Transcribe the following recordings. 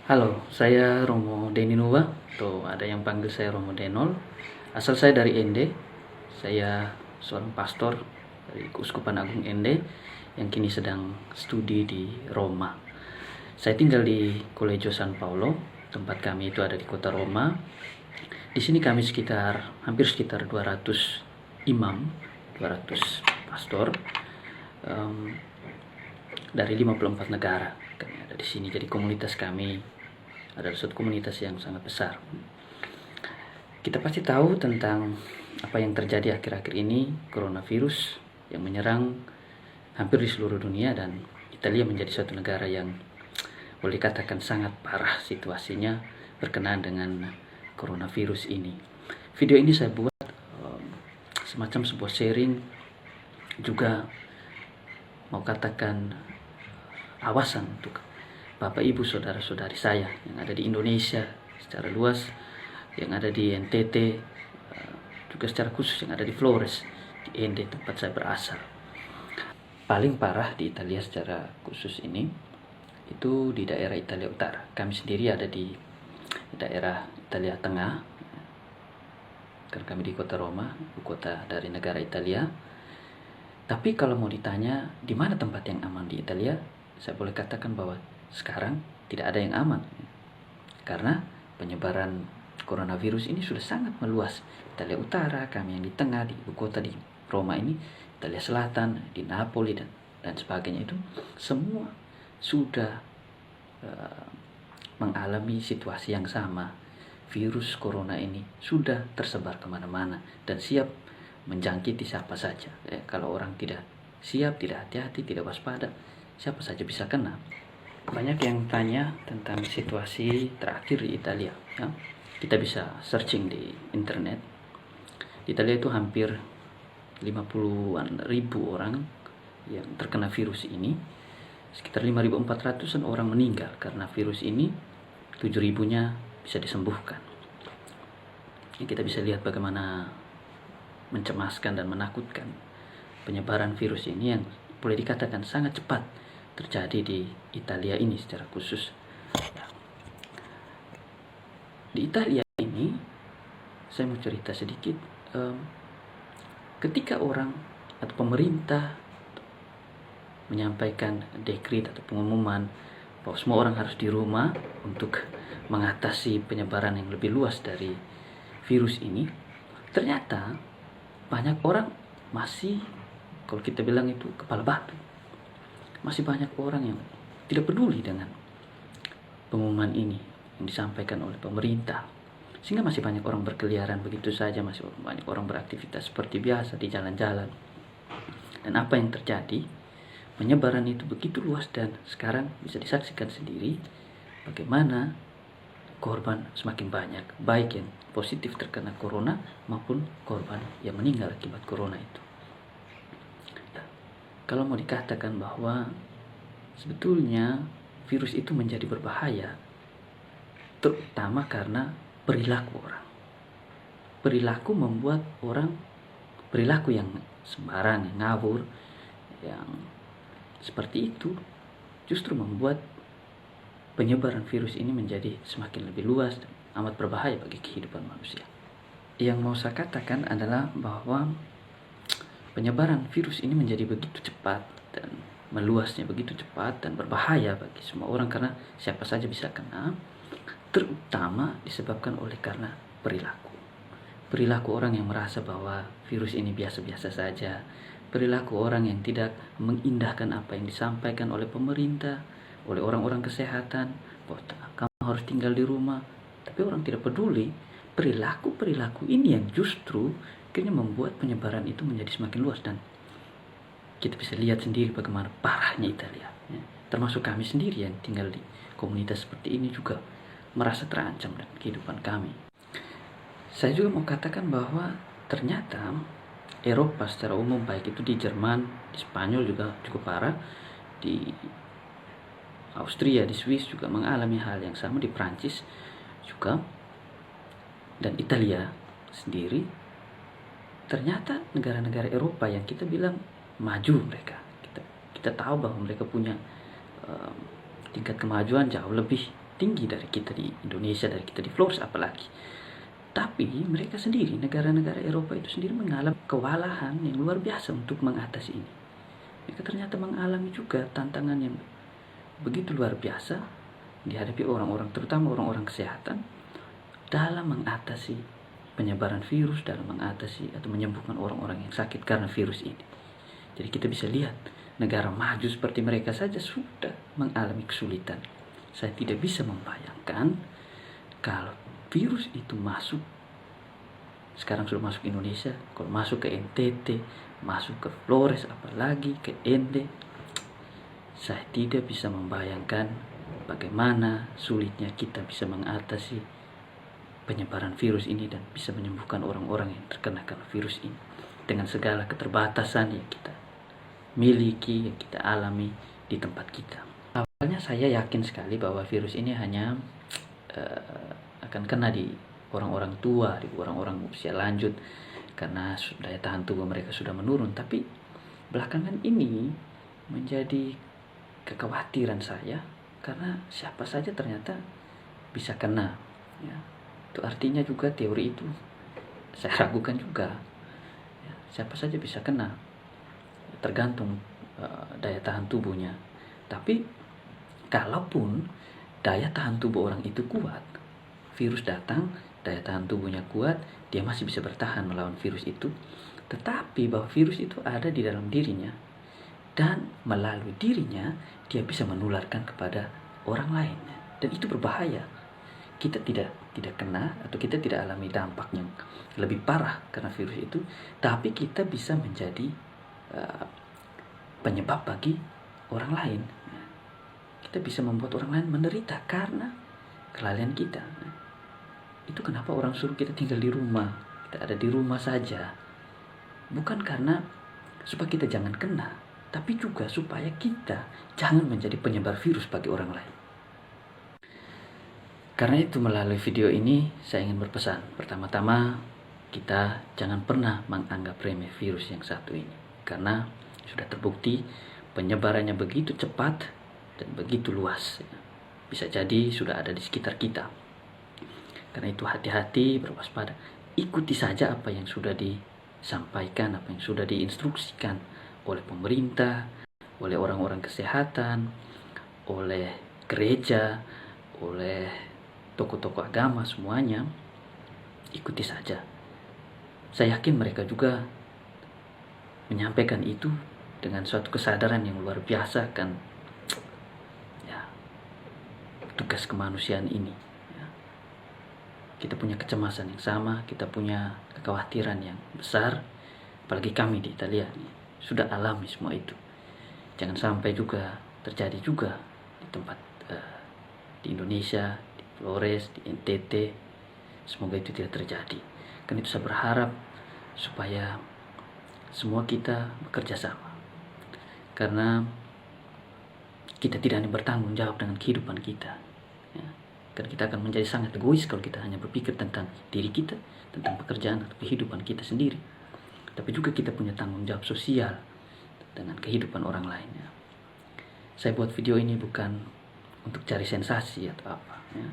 Halo, saya Romo Deninuwa, atau ada yang panggil saya Romo Denol. Asal saya dari Ende. Saya seorang pastor dari Keuskupan Agung Ende yang kini sedang studi di Roma. Saya tinggal di Collegio San Paolo, tempat kami itu ada di kota Roma. Di sini kami hampir sekitar 200 imam, 200 pastor dari 54 negara. Kami ada di sini, jadi komunitas kami adalah suatu komunitas yang sangat besar. Kita pasti tahu tentang apa yang terjadi akhir-akhir ini, coronavirus yang menyerang hampir di seluruh dunia, dan Italia menjadi suatu negara yang boleh dikatakan sangat parah situasinya berkenaan dengan coronavirus ini. Video ini saya buat semacam sebuah sharing, juga mau katakan awasan untuk Bapak Ibu saudara-saudari saya yang ada di Indonesia secara luas, yang ada di NTT, juga secara khusus yang ada di Flores, di Ende tempat saya berasal. Paling parah di Italia secara khusus ini itu di daerah Italia Utara. Kami sendiri ada di daerah Italia Tengah, karena kami di kota Roma, ibu kota dari negara Italia. Tapi kalau mau ditanya di mana tempat yang aman di Italia, saya boleh katakan bahwa sekarang tidak ada yang aman, karena penyebaran coronavirus ini sudah sangat meluas. Italia Utara, kami yang di tengah, di ibu kota di Roma ini, Italia Selatan, di Napoli dan sebagainya, itu semua sudah mengalami situasi yang sama. Virus corona ini sudah tersebar kemana-mana dan siap menjangkiti siapa saja. Kalau orang tidak siap, tidak hati-hati, tidak waspada, siapa saja bisa kena. Banyak yang tanya tentang situasi terakhir di Italia, ya. Kita bisa searching di internet. Di Italia itu hampir 50-an ribu orang yang terkena virus ini. Sekitar 5.400-an orang meninggal karena virus ini. 7.000-nya bisa disembuhkan. Kita bisa lihat bagaimana mencemaskan dan menakutkan penyebaran virus ini yang boleh dikatakan sangat cepat terjadi di Italia ini secara khusus. Di Italia ini, saya mau cerita sedikit. Ketika orang atau pemerintah menyampaikan dekret atau pengumuman bahwa semua orang harus di rumah untuk mengatasi penyebaran yang lebih luas dari virus ini, ternyata banyak orang masih, kalau kita bilang itu, kepala batu. Masih banyak orang yang tidak peduli dengan pengumuman ini yang disampaikan oleh pemerintah, sehingga masih banyak orang berkeliaran begitu saja, masih banyak orang beraktivitas seperti biasa di jalan-jalan. Dan apa yang terjadi? Penyebaran itu begitu luas, dan sekarang bisa disaksikan sendiri bagaimana korban semakin banyak, baik yang positif terkena corona maupun korban yang meninggal akibat corona itu. Kalau mau dikatakan bahwa sebetulnya virus itu menjadi berbahaya, terutama karena perilaku orang. Perilaku membuat orang, perilaku yang sembarang, yang ngawur, yang seperti itu justru membuat penyebaran virus ini menjadi semakin lebih luas dan amat berbahaya bagi kehidupan manusia. Yang mau saya katakan adalah bahwa penyebaran virus ini menjadi begitu cepat dan meluasnya begitu cepat dan berbahaya bagi semua orang, karena siapa saja bisa kena, terutama disebabkan oleh karena perilaku orang yang merasa bahwa virus ini biasa-biasa saja, perilaku orang yang tidak mengindahkan apa yang disampaikan oleh pemerintah, oleh orang-orang kesehatan, bahwa kamu harus tinggal di rumah, tapi orang tidak peduli. Perilaku ini yang justru akhirnya membuat penyebaran itu menjadi semakin luas, dan kita bisa lihat sendiri bagaimana parahnya Italia, ya. Termasuk kami sendiri yang tinggal di komunitas seperti ini juga merasa terancam dengan kehidupan kami. Saya juga mau katakan bahwa ternyata Eropa secara umum, baik itu di Jerman, di Spanyol juga cukup parah, di Austria, di Swiss juga mengalami hal yang sama, di Prancis juga, dan Italia sendiri. Ternyata negara-negara Eropa yang kita bilang maju, kita tahu bahwa mereka punya tingkat kemajuan jauh lebih tinggi dari kita di Indonesia, dari kita di Flores apalagi. Tapi mereka sendiri, negara-negara Eropa itu sendiri mengalami kewalahan yang luar biasa untuk mengatasi ini. Mereka ternyata mengalami juga tantangan yang begitu luar biasa dihadapi orang-orang, terutama orang-orang kesehatan, dalam mengatasi penyebaran virus, dalam mengatasi atau menyembuhkan orang-orang yang sakit karena virus ini. Jadi kita bisa lihat negara maju seperti mereka saja sudah mengalami kesulitan. Saya tidak bisa membayangkan kalau virus itu masuk, sekarang sudah masuk Indonesia, kalau masuk ke NTT, masuk ke Flores, apalagi ke Ende, saya tidak bisa membayangkan bagaimana sulitnya kita bisa mengatasi penyebaran virus ini dan bisa menyembuhkan orang-orang yang terkena karena virus ini dengan segala keterbatasan yang kita miliki, yang kita alami di tempat kita. Awalnya saya yakin sekali bahwa virus ini hanya akan kena di orang-orang tua, di orang-orang usia lanjut karena daya tahan tubuh mereka sudah menurun. Tapi belakangan ini menjadi kekhawatiran saya karena siapa saja ternyata bisa kena, ya. Itu artinya juga teori itu saya ragukan juga, ya, siapa saja bisa kena, tergantung daya tahan tubuhnya. Tapi kalaupun daya tahan tubuh orang itu kuat, virus datang, daya tahan tubuhnya kuat, dia masih bisa bertahan melawan virus itu. Tetapi bahwa virus itu ada di dalam dirinya, dan melalui dirinya dia bisa menularkan kepada orang lain, dan itu berbahaya. Kita tidak kena atau kita tidak alami dampak yang lebih parah karena virus itu, tapi kita bisa menjadi penyebab bagi orang lain. Kita bisa membuat orang lain menderita karena kelalaian kita. Itu kenapa orang suruh kita tinggal di rumah, kita ada di rumah saja, bukan karena supaya kita jangan kena, tapi juga supaya kita jangan menjadi penyebar virus bagi orang lain. Karena itu melalui video ini saya ingin berpesan. Pertama-tama, kita jangan pernah menganggap remeh virus yang satu ini. Karena sudah terbukti penyebarannya begitu cepat dan begitu luas. Bisa jadi sudah ada di sekitar kita. Karena itu hati-hati, berwaspada. Ikuti saja apa yang sudah disampaikan, apa yang sudah diinstruksikan oleh pemerintah, oleh orang-orang kesehatan, oleh gereja, oleh tokoh-tokoh agama, semuanya ikuti saja. Saya yakin mereka juga menyampaikan itu dengan suatu kesadaran yang luar biasa, kan, ya, tugas kemanusiaan ini, ya. Kita punya kecemasan yang sama, kita punya kekhawatiran yang besar, apalagi kami di Italia sudah alami semua itu. Jangan sampai juga terjadi juga di tempat di Indonesia, Flores, di NTT. Semoga itu tidak terjadi. Karena itu saya berharap supaya semua kita bekerja sama. Karena kita tidak hanya bertanggung jawab dengan kehidupan kita, ya. Karena kita akan menjadi sangat egois kalau kita hanya berpikir tentang diri kita, tentang pekerjaan atau kehidupan kita sendiri. Tapi juga kita punya tanggung jawab sosial dengan kehidupan orang lainnya. Saya buat video ini bukan untuk cari sensasi atau apa, ya,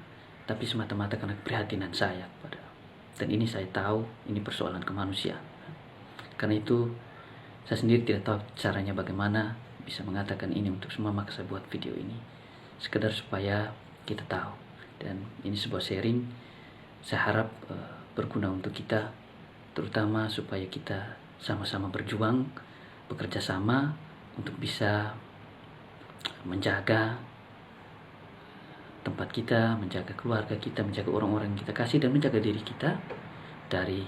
tapi semata-mata karena keprihatinan saya kepada, dan ini saya tahu ini persoalan kemanusiaan. Karena itu saya sendiri tidak tahu caranya bagaimana bisa mengatakan ini untuk semua, maka saya buat video ini sekedar supaya kita tahu, dan ini sebuah sharing. Saya harap berguna untuk kita, terutama supaya kita sama-sama berjuang, bekerja sama untuk bisa menjaga tempat kita, menjaga keluarga kita, menjaga orang-orang yang kita kasih, dan menjaga diri kita dari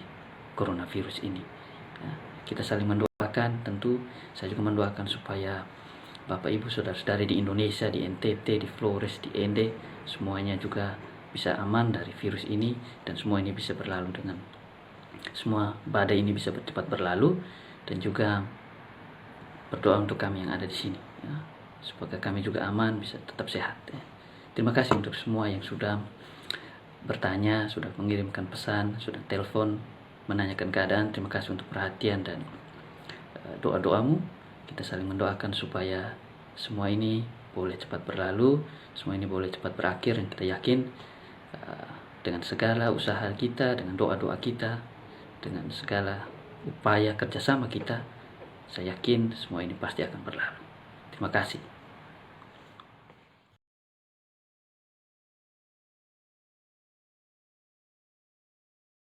coronavirus ini. Ya, kita saling mendoakan, tentu saya juga mendoakan supaya Bapak Ibu saudara-saudari di Indonesia, di NTT, di Flores, di Ende, semuanya juga bisa aman dari virus ini, dan semua ini bisa berlalu dengan semua badai ini bisa cepat berlalu, dan juga berdoa untuk kami yang ada di sini, ya, supaya kami juga aman, bisa tetap sehat, ya. Terima kasih untuk semua yang sudah bertanya, sudah mengirimkan pesan, sudah telepon, menanyakan keadaan. Terima kasih untuk perhatian dan doa-doamu. Kita saling mendoakan supaya semua ini boleh cepat berlalu, semua ini boleh cepat berakhir, dan kita yakin dengan segala usaha kita, dengan doa-doa kita, dengan segala upaya kerjasama kita, saya yakin semua ini pasti akan berlalu. Terima kasih.